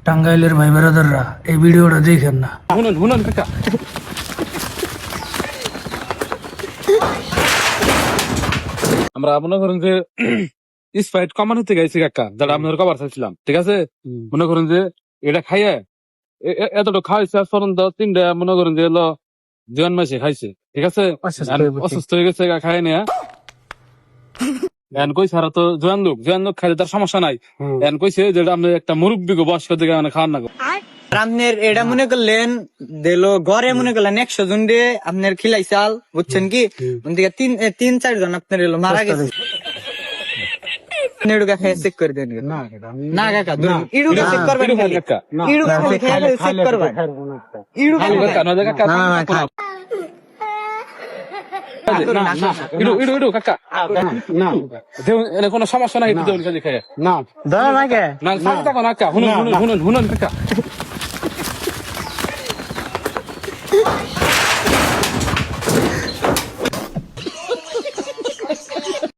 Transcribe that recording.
টাঙ্গাইলের ভাই বেড়াদাররা এই ভিডিওটা দেখেন না। শুনুন শুনুন কাকা, আমরা মনে করেন যে স্প্রাইট কমান হতে গেছি কাকা, যেটা আপনার কভার চাইছিলাম, ঠিক আছে? মনে করেন যে এটা খাইয়ে এতটা খাইছে আর ফরন দাও তিনটা, মনে করেন যে এলো জোয়ান মাসে খাইছে, ঠিক আছে? অসুস্থ হয়ে গেছে খাই নিয়ে কই সারা তো জোয়ান লোক খাইলে তার সমস্যা নাই। কইছে যেটা আপনি একটা মুরব্বী বয়স্ক থেকে মানে খাওয়ান না গো। আপনার এটা মনে করলেন দিল ঘরে মনে করলেন 100 জন দিয়ে আপনার খিলাই চাল, বুঝছেন কি? ওদিকে 3-4 জন আপনার এলো মারা গেছে। নেড়ুকা খেয়ে চেক করে দেন না কাকা, ইড়ুকা চেক করবেন খালি, কাকা ইড়ুকা খালি খেয়ে চেক করবেন, ইড়ুকা কাকা না কাকা ইড়ু কাকা না কোনো সমস্যা নাই, খাই ধরো না কে না কাকা, শুনুন কাকা